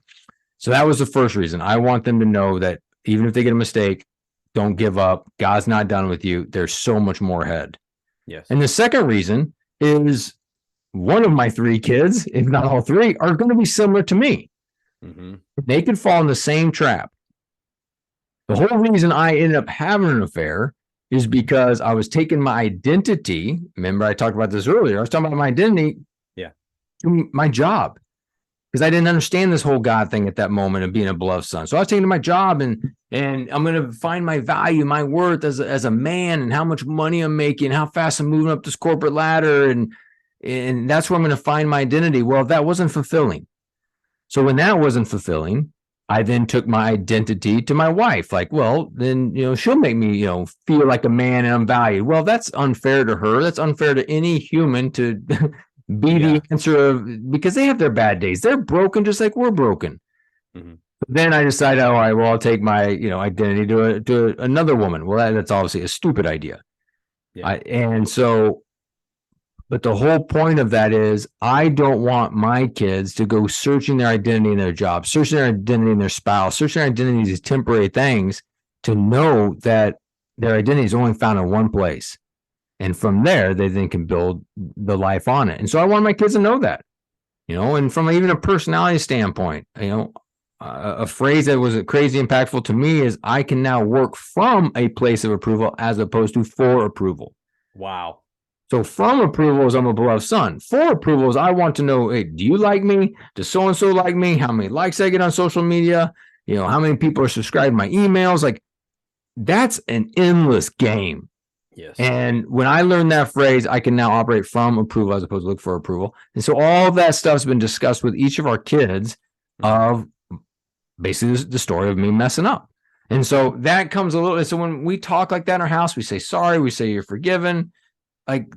So that was the first reason. I want them to know that even if they get a mistake, don't give up. God's not done with you. There's so much more ahead. Yes. And the second reason is one of my 3 kids, if not all 3, are going to be similar to me. They could fall in the same trap. The whole reason I ended up having an affair is because I was taking my identity. Remember, I talked about this earlier. I was talking about my identity to my job, because I didn't understand this whole God thing at that moment of being a beloved son. So I was taking my job and I'm going to find my value, my worth as a man, and how much money I'm making, how fast I'm moving up this corporate ladder. And that's where I'm going to find my identity. Well, that wasn't fulfilling. So when that wasn't fulfilling, I then took my identity to my wife. Like, well, then, she'll make me, feel like a man and I'm valued. Well, that's unfair to her. That's unfair to any human to be the answer of, because they have their bad days. They're broken just like we're broken. But then I decided, all right, well, I'll take my, identity to another woman. Well, that's obviously a stupid idea. But the whole point of that is I don't want my kids to go searching their identity in their job, searching their identity in their spouse, searching their identity in these temporary things, to know that their identity is only found in one place. And from there, they then can build the life on it. And so I want my kids to know that, and from even a personality standpoint, a phrase that was crazy impactful to me is I can now work from a place of approval as opposed to for approval. Wow. So from approval is I'm a beloved son. For approval is I want to know, hey, do you like me? Does so-and-so like me? How many likes I get on social media? How many people are subscribed to my emails? Like, that's an endless game. Yes. And when I learned that phrase, I can now operate from approval as opposed to look for approval. And so all of that stuff's been discussed with each of our kids of basically the story of me messing up. And so that comes a little, so when we talk like that in our house, we say sorry, we say you're forgiven. Like,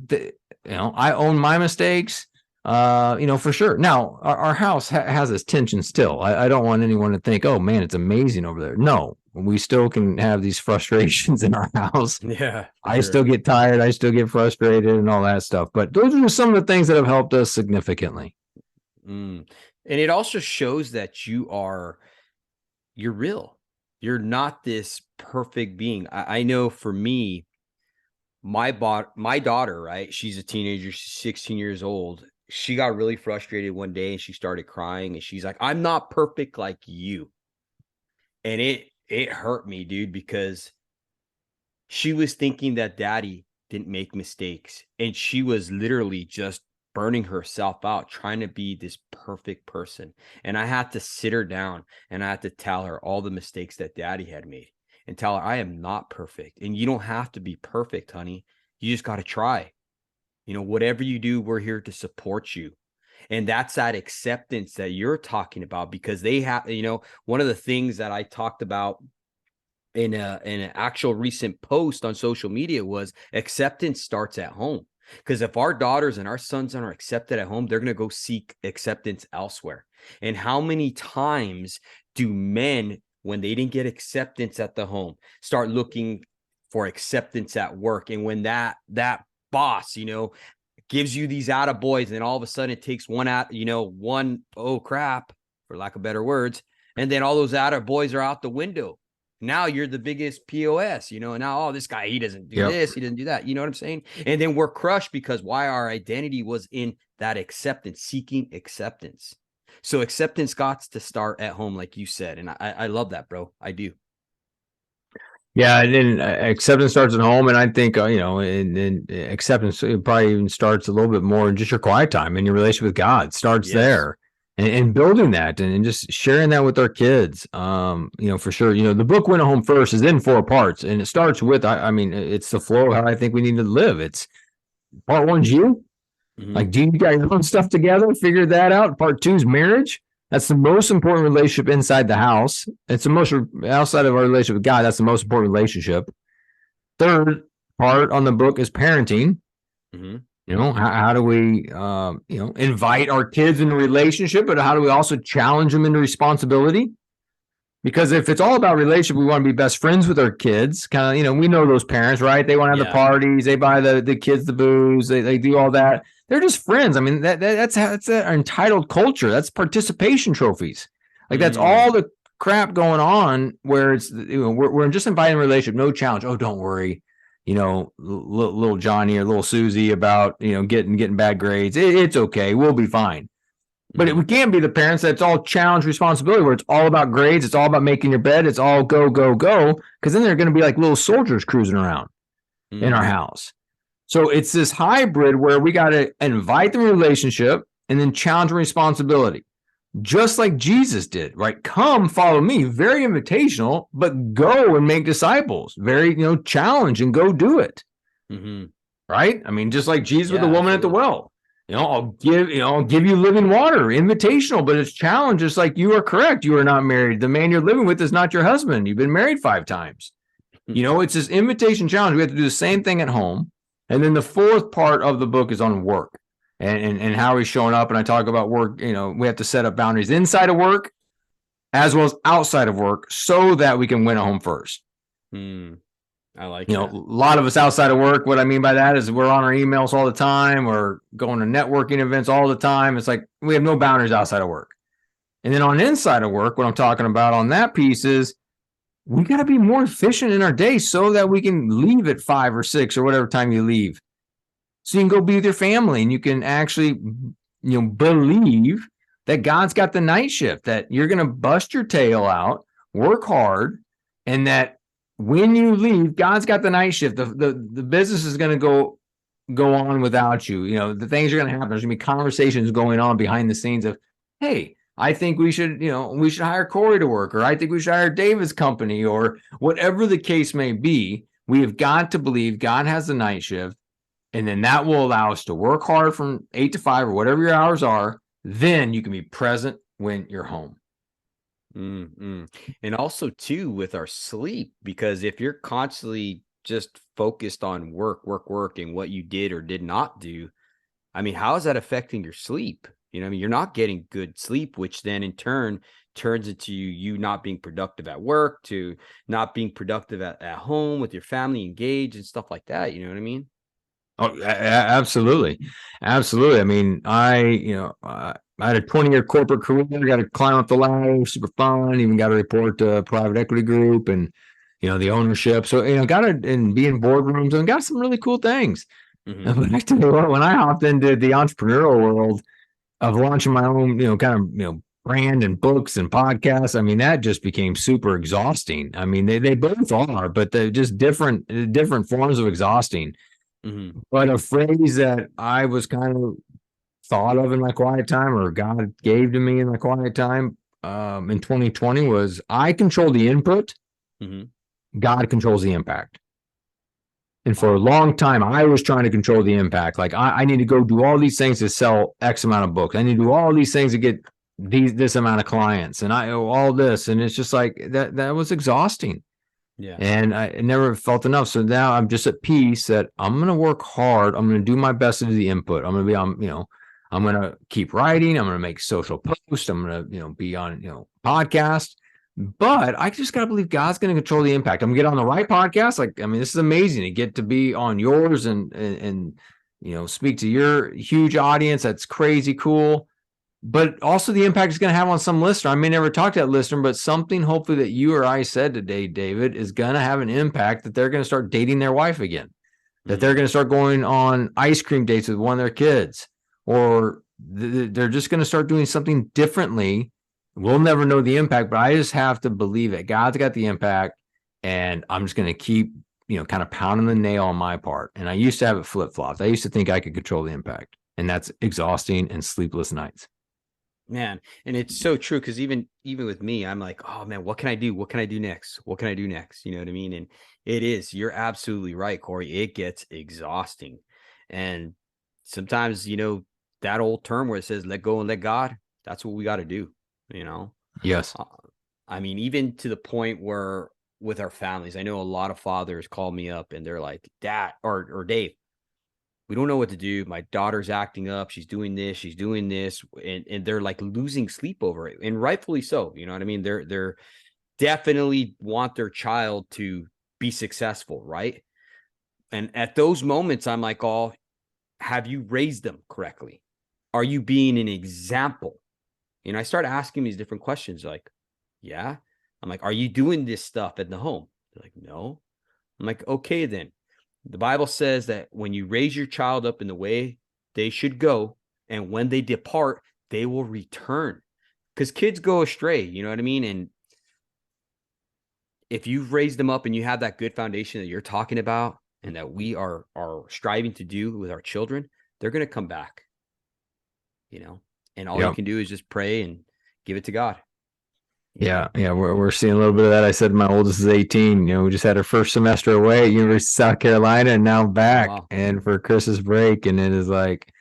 I own my mistakes, for sure. Now, our house has its tension still. I don't want anyone to think, oh, man, it's amazing over there. No, we still can have these frustrations in our house. Yeah. I still get tired. I still get frustrated and all that stuff. But those are just some of the things that have helped us significantly. And it also shows that you're real. You're not this perfect being. I know for me, my daughter, right? She's a teenager. She's 16 years old. She got really frustrated one day and she started crying and she's like, I'm not perfect like you. And it hurt me, dude, because she was thinking that daddy didn't make mistakes. And she was literally just burning herself out, trying to be this perfect person. And I had to sit her down and I had to tell her all the mistakes that daddy had made and tell her, I am not perfect. And you don't have to be perfect, honey. You just got to try. Whatever you do, we're here to support you. And that's that acceptance that you're talking about, because they have, one of the things that I talked about in an actual recent post on social media was acceptance starts at home. Because if our daughters and our sons aren't accepted at home, they're going to go seek acceptance elsewhere. And how many times do men, when they didn't get acceptance at the home, start looking for acceptance at work? And when that boss, gives you these attaboys, and then all of a sudden it takes one oh crap, for lack of better words, and then all those attaboys are out the window. Now you're the biggest POS, and now, this guy, he doesn't do this, he doesn't do that. You know what I'm saying? And then we're crushed because why? Our identity was in that acceptance, seeking acceptance. So acceptance got to start at home, like you said. And I love that, bro. I do. Yeah, and then acceptance starts at home, and I think and acceptance probably even starts a little bit more in just your quiet time and your relationship with God starts there, and building that and just sharing that with our kids. For sure. The book Went Home First is in 4 parts, and it starts with it's the flow of how I think we need to live. It's part 1's you, like, do you got your own stuff together? Figure that out. Part 2 is marriage. That's the most important relationship inside the house. It's the most outside of our relationship with God. That's the most important relationship. 3rd part on the book is parenting. How do we, invite our kids into relationship, but how do we also challenge them into responsibility? Because if it's all about relationship, we want to be best friends with our kids. Kind of, we know those parents, right? They want to have the parties. They buy the kids the booze. They do all that. They're just friends. I mean, that's an entitled culture. That's participation trophies. Like that's all the crap going on where it's, we're just inviting a relationship, no challenge. Oh, don't worry, little Johnny or little Susie about, getting bad grades. It's okay. We'll be fine. But we can't be the parents that's all challenge responsibility, where it's all about grades. It's all about making your bed. It's all go, go, go. Because then they're going to be like little soldiers cruising around in our house. So it's this hybrid where we got to invite the relationship and then challenge responsibility, just like Jesus did, right? Come, follow me. Very invitational, but go and make disciples. Very, challenge and go do it. Right? I mean, just like Jesus with the woman at the well. I'll give you living water, invitational, but it's challenge. It's like, you are correct. You are not married. The man you're living with is not your husband. You've been married 5 times. It's this invitation challenge. We have to do the same thing at home. And then the 4th part of the book is on work and how he's showing up. And I talk about work. We have to set up boundaries inside of work as well as outside of work so that we can win at home first. I like a lot of us outside of work. What I mean by that is we're on our emails all the time or going to networking events all the time. It's like we have no boundaries outside of work. And then on inside of work, what I'm talking about on that piece is we got to be more efficient in our day so that we can leave at 5 or 6 or whatever time you leave. So you can go be with your family and you can actually, believe that God's got the night shift, that you're going to bust your tail out, work hard, and that when you leave, God's got the night shift. The business is going to go on without you. The things are going to happen. There's going to be conversations going on behind the scenes of, hey, I think we should hire Cory to work, or I think we should hire David's company, or whatever the case may be. We have got to believe God has the night shift, and then that will allow us to work hard from 8 to 5 or whatever your hours are. Then you can be present when you're home. And also too with our sleep, because if you're constantly just focused on work and what you did or did not do, I mean, how is that affecting your sleep? You know what I mean? You're not getting good sleep, which then in turn turns into you not being productive at work, to not being productive at home with your family, engaged and stuff like that. You know what I mean? Oh, absolutely. Absolutely. I mean, I had a 20-year corporate career, got to climb up the ladder, super fun, even got to report to a private equity group and, the ownership. So, got to and be in boardrooms and got some really cool things. Mm-hmm. But I tell you what, when I hopped into the entrepreneurial world of launching my own, kind of, brand and books and podcasts, I mean, that just became super exhausting. I mean, they both are, but they're just different forms of exhausting. Mm-hmm. But a phrase that I was kind of thought of in my quiet time, or God gave to me in my quiet time, in 2020 was, I control the input, Mm-hmm. God controls the impact. And for a long time, I was trying to control the impact. Like, I need to go do all these things to sell X amount of books. I need to do all these things to get this amount of clients, and I owe all this. And it's just like that was exhausting. Yeah. And I never felt enough. So now I'm just at peace that I'm going to work hard. I'm going to do my best to do the input. I'm going to be on, I'm going to keep writing. I'm going to make social posts. I'm going to, be on, podcast. But I just got to believe God's going to control the impact. I'm going to get on the right podcast. Like, I mean, this is amazing to get to be on yours and speak to your huge audience. That's crazy cool. But also the impact is going to have on some listener. I may never talk to that listener, but something hopefully that you or I said today, David, is going to have an impact that they're going to start dating their wife again, that they're going to start going on ice cream dates with one of their kids, or they're just going to start doing something differently. We'll never know the impact, but I just have to believe that God's got the impact, and I'm just going to keep, kind of pounding the nail on my part. And I used to have it flip-flopped. I used to think I could control the impact, and that's exhausting and sleepless nights. Man, and it's so true, because even with me, I'm like, oh man, what can I do? What can I do next? What can I do next? You know what I mean? And you're absolutely right, Cory. It gets exhausting. And sometimes, that old term where it says, let go and let God, that's what we got to do, Yes. I mean, even to the point where with our families, I know a lot of fathers call me up and they're like, Dad or Dave, we don't know what to do. My daughter's acting up. She's doing this. And they're like losing sleep over it. And rightfully so. You know what I mean? They're definitely want their child to be successful. Right. And at those moments, I'm like, oh, have you raised them correctly? Are you being an example? I start asking these different questions like, yeah. I'm like, are you doing this stuff at the home? They're like, no. I'm like, okay, then. The Bible says that when you raise your child up in the way they should go, and when they depart, they will return. Because kids go astray, you know what I mean? And if you've raised them up and you have that good foundation that you're talking about and that we are striving to do with our children, they're going to come back, and all you can do is just pray and give it to God. Yeah. We're seeing a little bit of that. I said my oldest is 18. We just had her first semester away at University of South Carolina, and now back and for Christmas break. And it is like,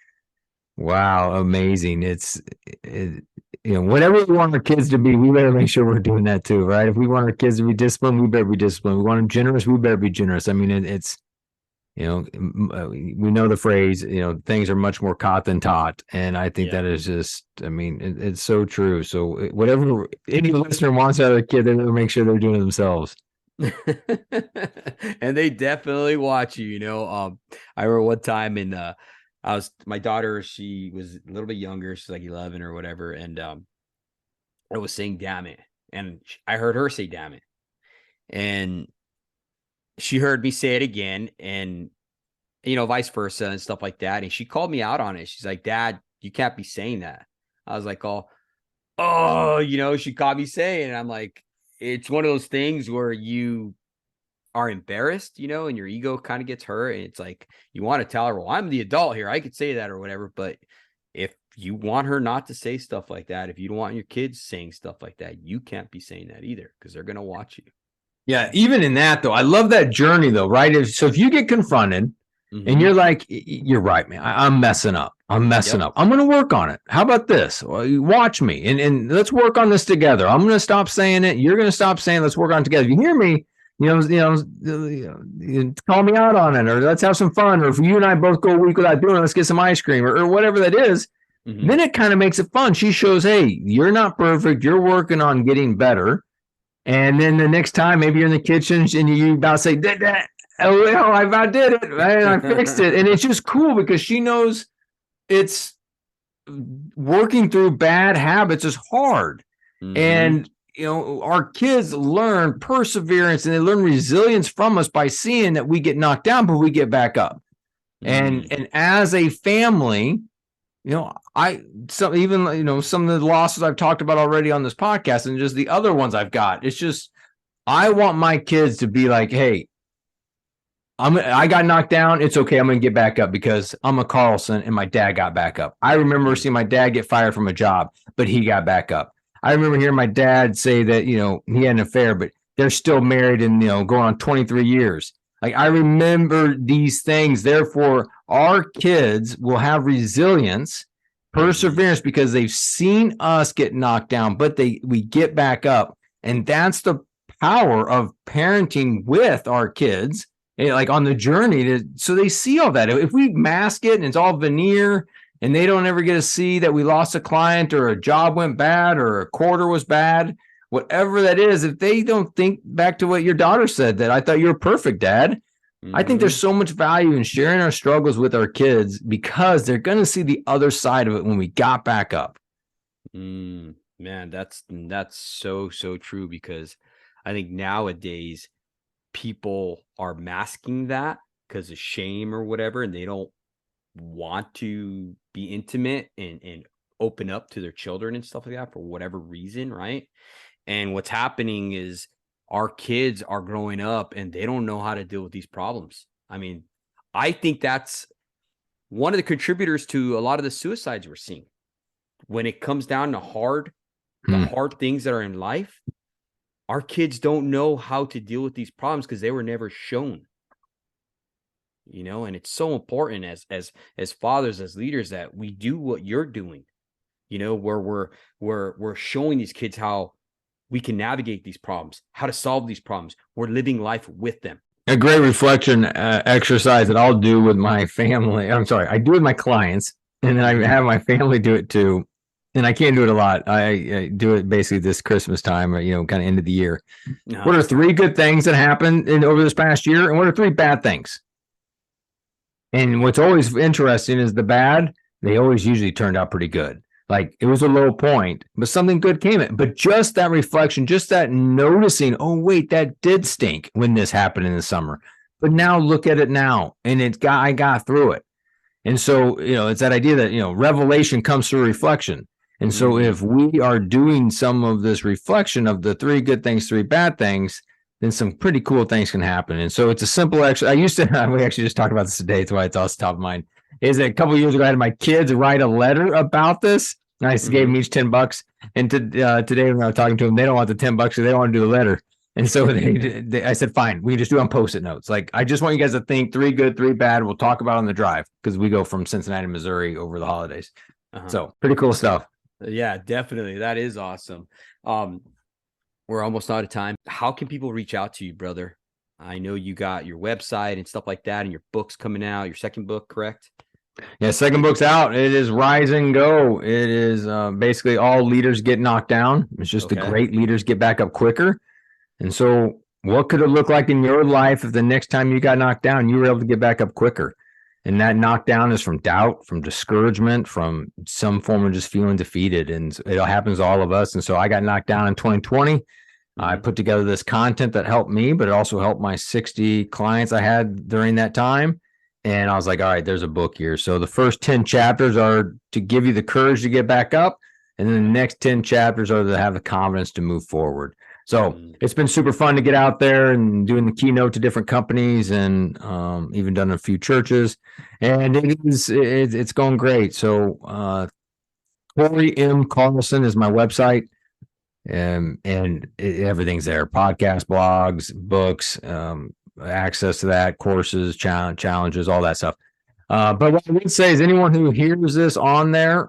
wow, amazing. Whatever we want our kids to be, we better make sure we're doing that too, right? If we want our kids to be disciplined, we better be disciplined. We want them generous, we better be generous. I mean, it's we know the phrase, things are much more caught than taught. And I think that is just, I mean, it's so true. So whatever any listener wants out of their kid, they better make sure they're doing it themselves. And they definitely watch you, I remember one time my daughter, she was a little bit younger. She's like 11 or whatever. And I was saying, damn it. And I heard her say, damn it. And she heard me say it again, and, vice versa and stuff like that. And she called me out on it. She's like, Dad, you can't be saying that. I was like, she caught me saying it. And I'm like, it's one of those things where you are embarrassed, and your ego kind of gets hurt. And it's like, you want to tell her, well, I'm the adult here, I could say that or whatever. But if you want her not to say stuff like that, if you don't want your kids saying stuff like that, you can't be saying that either, because they're going to watch you. Yeah, even in that, though, I love that journey, though, right? So if you get confronted and you're like, you're right, man, I'm messing up. I'm going to work on it. How about this? Well, you watch me and let's work on this together. I'm going to stop saying it. You're going to stop saying, let's work on it together. If you hear me, call me out on it, or let's have some fun. Or if you and I both go a week without doing it, let's get some ice cream or whatever that is. Then it kind of makes it fun. She shows, hey, you're not perfect. You're working on getting better. And then the next time, maybe you're in the kitchen and you about to say, oh, well, I about did it. Right? I fixed it. And it's just cool because she knows it's working through bad habits is hard. And, our kids learn perseverance and they learn resilience from us by seeing that we get knocked down, but we get back up. And as a family, some of the losses I've talked about already on this podcast and just the other ones I've got, it's just, I want my kids to be like, hey, I got knocked down. It's okay. I'm going to get back up because I'm a Carlson and my dad got back up. I remember seeing my dad get fired from a job, but he got back up. I remember hearing my dad say that, he had an affair, but they're still married and, going on 23 years. Like, I remember these things. Therefore, our kids will have resilience, perseverance, because they've seen us get knocked down, but we get back up. And that's the power of parenting with our kids, like on the journey so they see all that. If we mask it and it's all veneer and they don't ever get to see that we lost a client or a job went bad or a quarter was bad, whatever that is, if they don't think back to what your daughter said, that I thought you were perfect, Dad. I think there's so much value in sharing our struggles with our kids because they're going to see the other side of it when we got back up. Man, that's so true, because I think nowadays people are masking that because of shame or whatever, and they don't want to be intimate and open up to their children and stuff like that for whatever reason, right? And what's happening is our kids are growing up and they don't know how to deal with these problems. I mean, I think that's one of the contributors to a lot of the suicides we're seeing. When it comes down to the hard things that are in life, our kids don't know how to deal with these problems because they were never shown. And it's so important as fathers, as leaders, that we do what you're doing, where we're showing these kids how we can navigate these problems, how to solve these problems. We're living life with them. A great reflection exercise that I'll do with my family. I do with my clients, and then I have my family do it too. And I can't do it a lot. I do it basically this Christmas time, or, kind of end of the year. No. What are 3 good things that happened over this past year? And what are 3 bad things? And what's always interesting is the bad, they always usually turned out pretty good. Like, it was a low point, but something good came in. But just that reflection, just that noticing, oh, wait, that did stink when this happened in the summer. But now look at it now. And I got through it. And so, it's that idea that, revelation comes through reflection. And so if we are doing some of this reflection of the 3 good things, 3 bad things, then some pretty cool things can happen. And so it's a simple exercise. We actually just talked about this today. It's why it's off the top of mind. Is that a couple of years ago, I had my kids write a letter about this. And I gave them each $10. And today when I was talking to them, they don't want the $10 because they don't want to do the letter. And so I said, fine, we can just do it on Post-it notes. Like, I just want you guys to think 3 good, 3 bad. We'll talk about it on the drive because we go from Cincinnati, Missouri over the holidays. So pretty cool stuff. Yeah, definitely. That is awesome. We're almost out of time. How can people reach out to you, brother? I know you got your website and stuff like that, and your book's coming out, your second book, correct? Yeah, second book's out. It is Rise and Go. It is basically all leaders get knocked down. It's just the great leaders get back up quicker. And so what could it look like in your life if the next time you got knocked down, you were able to get back up quicker? And that knockdown is from doubt, from discouragement, from some form of just feeling defeated. And it happens to all of us. And so I got knocked down in 2020. I put together this content that helped me, but it also helped my 60 clients I had during that time. And I was like, all right, there's a book here. So the first 10 chapters are to give you the courage to get back up. And then the next 10 chapters are to have the confidence to move forward. So it's been super fun to get out there and doing the keynote to different companies and even done a few churches. And it's going great. So Cory M. Carlson is my website. And everything's there. Podcast, blogs, books, access to that, courses, challenges, all that stuff. But what I would say is anyone who hears this on there,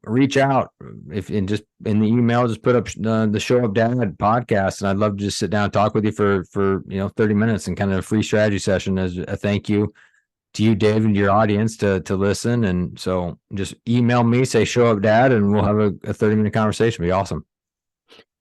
reach out. Just in the email, just put up the Show Up Dad podcast, and I'd love to just sit down and talk with you for 30 minutes and kind of a free strategy session as a thank you you, Dave, and your audience to listen. And so just email me, say show up dad, and we'll have a 30-minute conversation. It'll be awesome.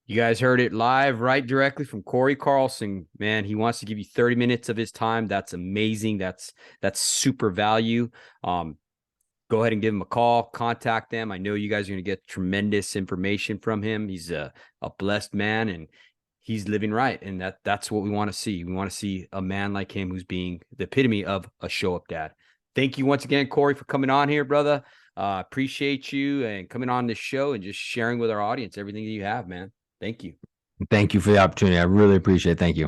You guys heard it live, right directly from Cory Carlson. Man, he wants to give you 30 minutes of his time. That's amazing. That's super value. Go ahead and give him a call, contact them. I know you guys are going to get tremendous information from him. He's a blessed man, and he's living right. And that's what we want to see. We want to see a man like him who's being the epitome of a show up dad. Thank you once again, Cory, for coming on here, brother. Appreciate you and coming on this show and just sharing with our audience everything that you have, man. Thank you. Thank you for the opportunity. I really appreciate it. Thank you.